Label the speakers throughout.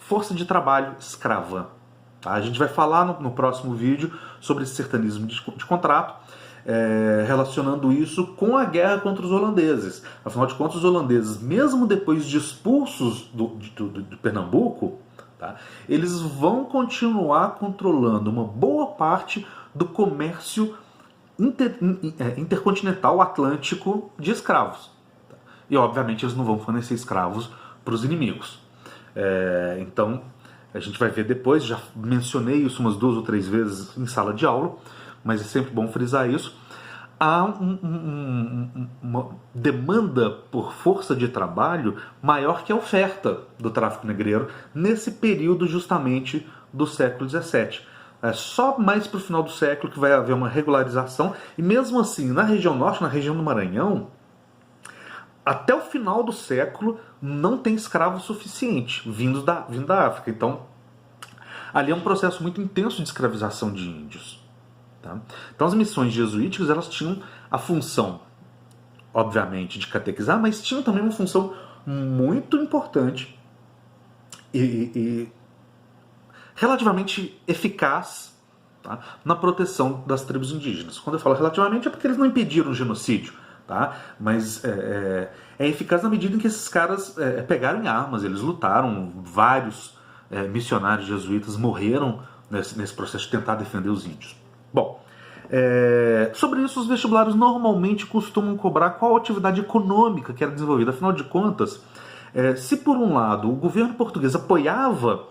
Speaker 1: força de trabalho escrava. Tá? A gente vai falar no próximo vídeo sobre esse sertanismo de contrato, relacionando isso com a guerra contra os holandeses. Afinal de contas, os holandeses, mesmo depois de expulsos de Pernambuco, tá, eles vão continuar controlando uma boa parte do comércio intercontinental atlântico de escravos. Tá? E, obviamente, eles não vão fornecer escravos para os inimigos. Então, a gente vai ver depois, já mencionei isso umas 2 ou 3 vezes em sala de aula, mas é sempre bom frisar isso. Há uma demanda por força de trabalho maior que a oferta do tráfico negreiro nesse período justamente do século XVII. É só mais para o final do século que vai haver uma regularização, e mesmo assim, na região norte, na região do Maranhão, até o final do século não tem escravo suficiente vindo da África. Então, ali é um processo muito intenso de escravização de índios. Tá? Então, as missões jesuíticas, elas tinham a função, obviamente, de catequizar, mas tinham também uma função muito importante e relativamente eficaz, tá, na proteção das tribos indígenas. Quando eu falo relativamente é porque eles não impediram o genocídio, tá? Mas é eficaz na medida em que esses caras pegaram em armas, eles lutaram, vários missionários jesuítas morreram nesse processo de tentar defender os índios. Bom, sobre isso os vestibulares normalmente costumam cobrar qual atividade econômica que era desenvolvida. Afinal de contas, se por um lado o governo português apoiava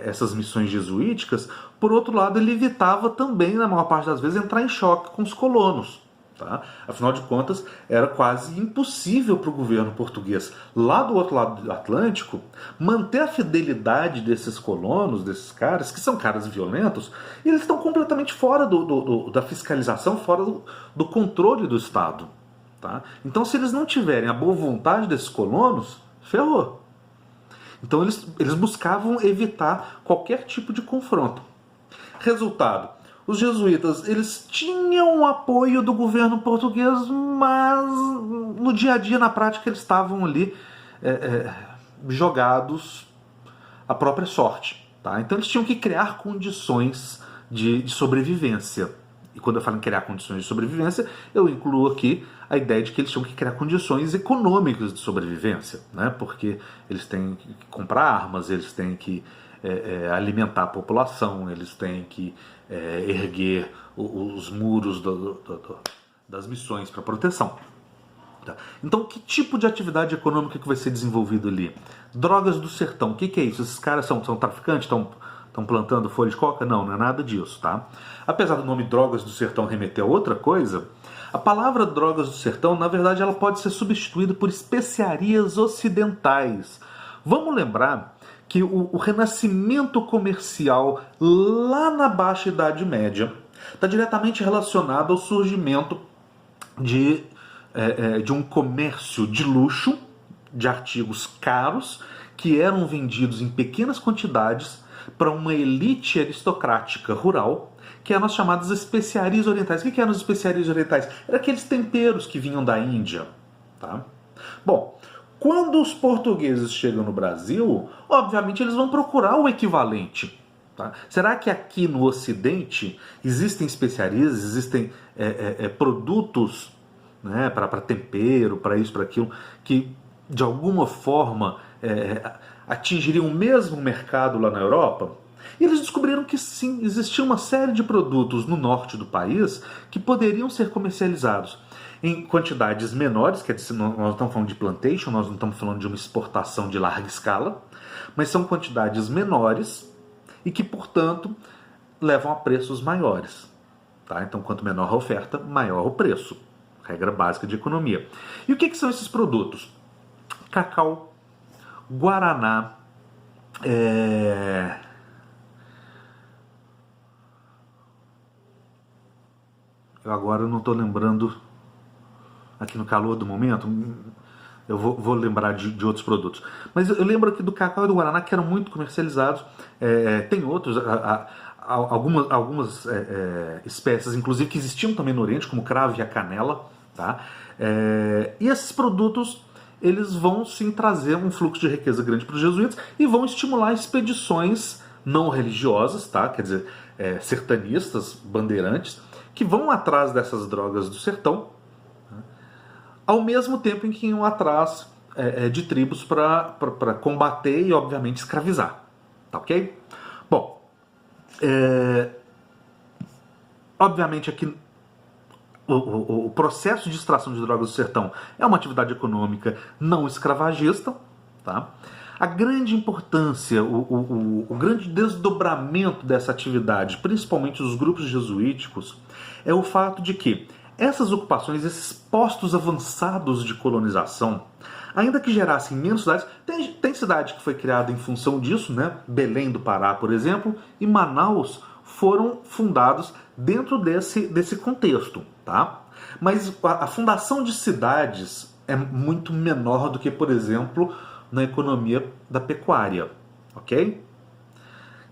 Speaker 1: essas missões jesuíticas, por outro lado ele evitava também, na maior parte das vezes, entrar em choque com os colonos. Tá? Afinal de contas, era quase impossível para o governo português, lá do outro lado do Atlântico, manter a fidelidade desses colonos, desses caras, que são caras violentos, e eles estão completamente fora da fiscalização, fora do controle do Estado. Tá? Então, se eles não tiverem a boa vontade desses colonos, ferrou. Então, eles buscavam evitar qualquer tipo de confronto. Resultado: os jesuítas, eles tinham o apoio do governo português, mas no dia a dia, na prática, eles estavam ali jogados à própria sorte. Tá? Então eles tinham que criar condições de sobrevivência. E quando eu falo em criar condições de sobrevivência, eu incluo aqui a ideia de que eles tinham que criar condições econômicas de sobrevivência, né? Porque eles têm que comprar armas, eles têm que alimentar a população, eles têm que erguer os muros das missões para proteção. Tá? Então, que tipo de atividade econômica que vai ser desenvolvido ali? Drogas do sertão, o que é isso? Esses caras são traficantes, estão plantando folha de coca? Não é nada disso. Tá? Apesar do nome Drogas do Sertão remeter a outra coisa, a palavra Drogas do Sertão, na verdade, ela pode ser substituída por especiarias ocidentais. Vamos lembrar que o renascimento comercial lá na Baixa Idade Média está diretamente relacionado ao surgimento de um comércio de luxo, de artigos caros, que eram vendidos em pequenas quantidades para uma elite aristocrática rural, que eram as chamadas especiarias orientais. O que eram as especiarias orientais? Eram aqueles temperos que vinham da Índia. Tá? Bom, quando os portugueses chegam no Brasil, obviamente eles vão procurar o equivalente. Tá? Será que aqui no Ocidente existem especiarias, existem produtos, né, para tempero, para isso, para aquilo, que de alguma forma atingiriam o mesmo mercado lá na Europa? E eles descobriram que sim, existia uma série de produtos no norte do país que poderiam ser comercializados em quantidades menores, quer dizer, nós não estamos falando de plantation, nós não estamos falando de uma exportação de larga escala, mas são quantidades menores e que, portanto, levam a preços maiores. Tá? Então, quanto menor a oferta, maior o preço. Regra básica de economia. E o que são esses produtos? Cacau, guaraná, eu agora não estou lembrando aqui no calor do momento, eu vou lembrar de outros produtos. Mas eu lembro aqui do cacau e do guaraná, que eram muito comercializados. Tem outros, algumas espécies, inclusive, que existiam também no Oriente, como o cravo e a canela. Tá? E esses produtos, eles vão sim trazer um fluxo de riqueza grande para os jesuítas e vão estimular expedições não religiosas, tá? Quer dizer, sertanistas, bandeirantes, que vão atrás dessas drogas do sertão, né? Ao mesmo tempo em que iam atrás de tribos para combater e, obviamente, escravizar. Tá ok? Bom, obviamente aqui o processo de extração de drogas do sertão é uma atividade econômica não escravagista, tá? A grande importância, o grande desdobramento dessa atividade, principalmente dos grupos jesuíticos, é o fato de que essas ocupações, esses postos avançados de colonização, ainda que gerassem menos cidades, tem cidade que foi criada em função disso, né? Belém do Pará, por exemplo, e Manaus foram fundados dentro desse contexto, tá? Mas a fundação de cidades é muito menor do que, por exemplo, na economia da pecuária, ok?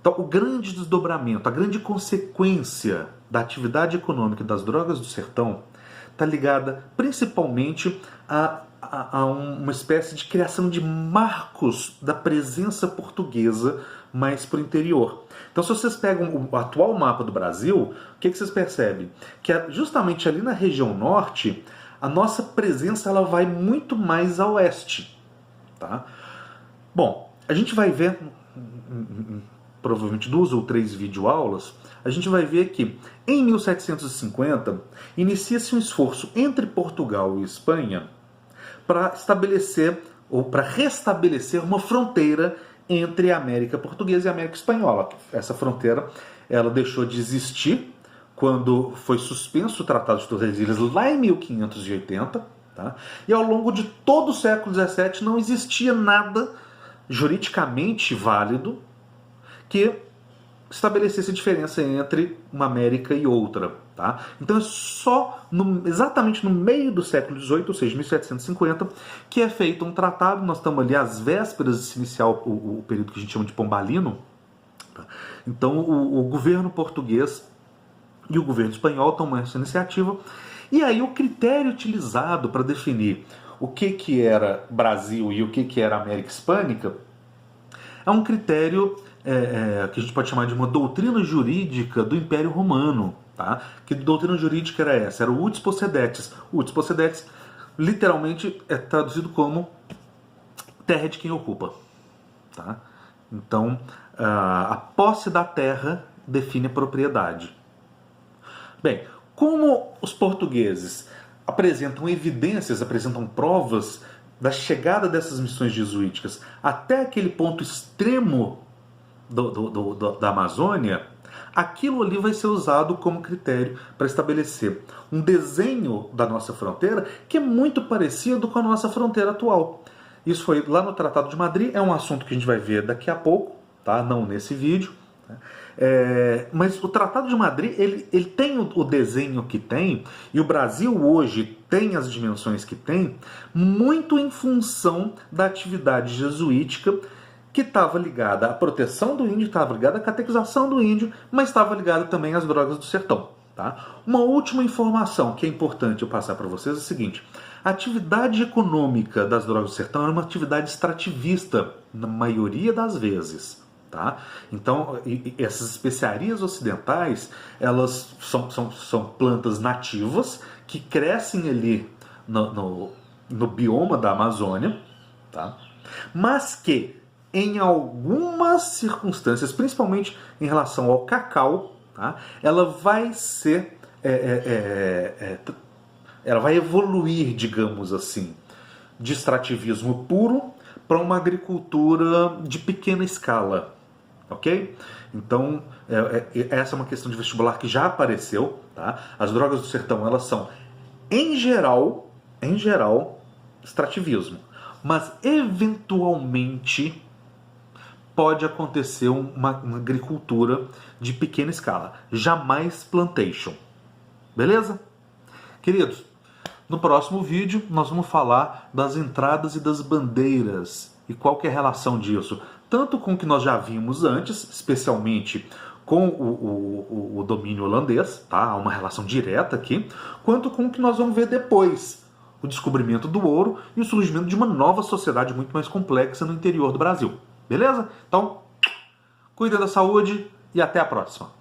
Speaker 1: Então, o grande desdobramento, a grande consequência da atividade econômica das drogas do sertão está ligada principalmente a uma espécie de criação de marcos da presença portuguesa mais para o interior. Então, se vocês pegam o atual mapa do Brasil, o que vocês percebem? Que justamente ali na região norte, a nossa presença ela vai muito mais a oeste. Tá? Bom, a gente vai ver, provavelmente 2 ou 3 videoaulas, a gente vai ver que em 1750 inicia-se um esforço entre Portugal e Espanha para estabelecer ou para restabelecer uma fronteira entre a América Portuguesa e a América Espanhola. Essa fronteira ela deixou de existir quando foi suspenso o Tratado de Tordesilhas lá em 1580, tá? E ao longo de todo o século XVII não existia nada juridicamente válido que estabelecesse a diferença entre uma América e outra. Tá? Então é só exatamente no meio do século XVIII, ou seja, 1750, que é feito um tratado. Nós estamos ali às vésperas de se iniciar o período que a gente chama de pombalino. Tá? Então o governo português e o governo espanhol tomam essa iniciativa. E aí o critério utilizado para definir o que era Brasil e o que era América Hispânica é um critério que a gente pode chamar de uma doutrina jurídica do Império Romano. Tá? Que doutrina jurídica era essa? Era o utis possidetis. O utis possidetis literalmente é traduzido como terra de quem ocupa. Tá? Então, a posse da terra define a propriedade. Bem, como os portugueses apresentam evidências, apresentam provas da chegada dessas missões jesuíticas até aquele ponto extremo da Amazônia, aquilo ali vai ser usado como critério para estabelecer um desenho da nossa fronteira que é muito parecido com a nossa fronteira atual. Isso foi lá no Tratado de Madrid, é um assunto que a gente vai ver daqui a pouco, tá? Não nesse vídeo. Mas o Tratado de Madrid ele tem o desenho que tem, e o Brasil hoje tem as dimensões que tem, muito em função da atividade jesuítica que estava ligada à proteção do índio, estava ligada à catequização do índio, mas estava ligada também às drogas do sertão. Tá? Uma última informação que é importante eu passar para vocês é o seguinte: a atividade econômica das drogas do sertão é uma atividade extrativista, na maioria das vezes. Tá? Então, essas especiarias ocidentais, elas são plantas nativas que crescem ali no bioma da Amazônia, tá? Mas que, em algumas circunstâncias, principalmente em relação ao cacau, tá? Ela vai ser... ela vai evoluir, digamos assim, de extrativismo puro para uma agricultura de pequena escala. Ok? Então, essa é uma questão de vestibular que já apareceu. Tá? As drogas do sertão, elas são, em geral, extrativismo. Mas, eventualmente, pode acontecer uma agricultura de pequena escala. Jamais plantation. Beleza? Queridos, no próximo vídeo nós vamos falar das entradas e das bandeiras e qual que é a relação disso, tanto com o que nós já vimos antes, especialmente com o domínio holandês, tá? Há uma relação direta aqui, quanto com o que nós vamos ver depois, o descobrimento do ouro e o surgimento de uma nova sociedade muito mais complexa no interior do Brasil. Beleza? Então, cuida da saúde e até a próxima.